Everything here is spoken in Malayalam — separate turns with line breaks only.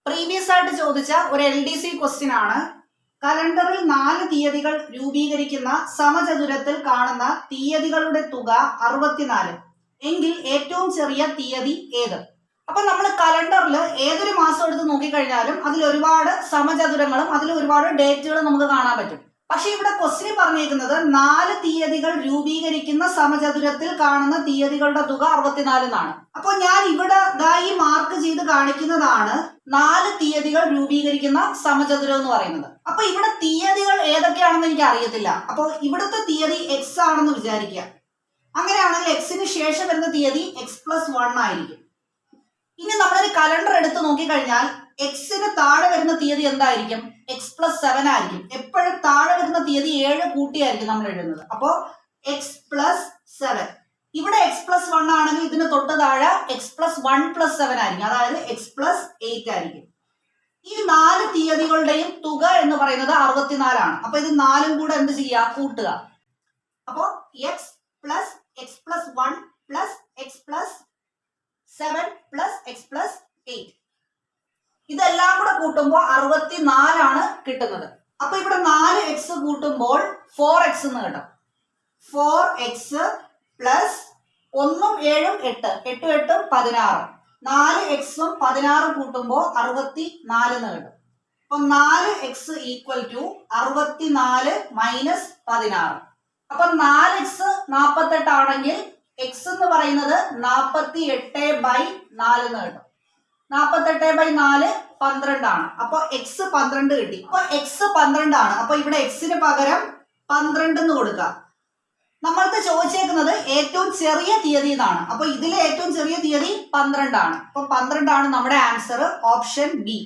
പ്രീവിയസ് ആയിട്ട് ചോദിച്ച ഒരു LDC ക്വസ്റ്റ്യൻ ആണ്. കലണ്ടറിൽ 4 തീയതികൾ രൂപീകരിക്കുന്ന സമചതുരത്തിൽ കാണുന്ന തീയതികളുടെ തുക 64 എങ്കിൽ ഏറ്റവും ചെറിയ തീയതി ഏത്? അപ്പൊ നമ്മൾ കലണ്ടറിൽ ഏതൊരു മാസം എടുത്ത് നോക്കിക്കഴിഞ്ഞാലും അതിൽ ഒരുപാട് സമചതുരങ്ങളും അതിൽ ഒരുപാട് ഡേറ്റുകളും നമുക്ക് കാണാൻ പറ്റും. പക്ഷെ ഇവിടെ ക്വസ്റ്റ്യൻ പറഞ്ഞേക്കുന്നത് 4 തീയതികൾ രൂപീകരിക്കുന്ന സമചതുരത്തിൽ കാണുന്ന തീയതികളുടെ തുക 64 എന്നാണ്. അപ്പോൾ ഞാൻ ഇവിടെ ഈ മാർക്ക് ചെയ്ത് കാണിക്കുന്നതാണ് 4 തീയതികൾ രൂപീകരിക്കുന്ന സമചതുരം എന്ന് പറയുന്നത്. അപ്പൊ ഇവിടെ തീയതികൾ ഏതൊക്കെയാണെന്ന് എനിക്ക് അറിയത്തില്ല. അപ്പോൾ ഇവിടുത്തെ തീയതി x ആണെന്ന് വിചാരിക്കുക. അങ്ങനെയാണെങ്കിൽ എക്സിന് ശേഷം വരുന്ന തീയതി x+1 ആയിരിക്കും. ഇനി നമ്മളൊരു കലണ്ടർ എടുത്ത് നോക്കിക്കഴിഞ്ഞാൽ എക്സിന് താഴെ വരുന്ന തീയതി എന്തായിരിക്കും? x+7 ആയിരിക്കും. എപ്പോഴും താഴെ വരുന്ന തീയതി 7 കൂട്ടിയായിരിക്കും നമ്മൾ എഴുതുന്നത്. അപ്പോൾ x+7. ഇവിടെ x+1 ആണെങ്കിൽ ഇതിന് തൊട്ട് താഴെ x+1+7 ആയിരിക്കും. അതായത് x+8 ആയിരിക്കും. ഈ 4 തീയതികളുടെയും തുക എന്ന് പറയുന്നത് 64 ആണ്. അപ്പൊ ഇത് 4ഉം കൂടെ എന്ത് ചെയ്യുക? കൂട്ടുക. അപ്പോ x+x+1 x+7 x+8 ഇതെല്ലാം കൂടെ കൂട്ടുമ്പോൾ 64 ആണ് കിട്ടുന്നത്. അപ്പൊ ഇവിടെ 4x കൂട്ടുമ്പോൾ 4x എന്ന് കിട്ടും. 4x plus 1ഉം 7ഉം 8, 8ഉം 8ഉം 16. 4xഉം 16 കൂട്ടുമ്പോൾ 64 എന്ന് കിട്ടും. അപ്പൊ 4x ഈക്വൽ ടു 64 മൈനസ് 16. അപ്പൊ 4x 48 ആണെങ്കിൽ x എന്ന് പറയുന്നത് 48/4 എന്ന് കിട്ടും. 48/4 12 ആണ്. അപ്പൊ x 12 കിട്ടി. അപ്പൊ x 12 ആണ്. അപ്പൊ ഇവിടെ x-ന് പകരം 12 എന്ന് കൊടുക്കുക. നമ്മൾക്ക് ചോദിച്ചേക്കുന്നത് ഏറ്റവും ചെറിയ തീയതി എന്നാണ്. അപ്പൊ ഇതിലെ ഏറ്റവും ചെറിയ തീയതി 12 ആണ്. അപ്പൊ 12 ആണ് നമ്മുടെ ആൻസർ, ഓപ്ഷൻ ബി.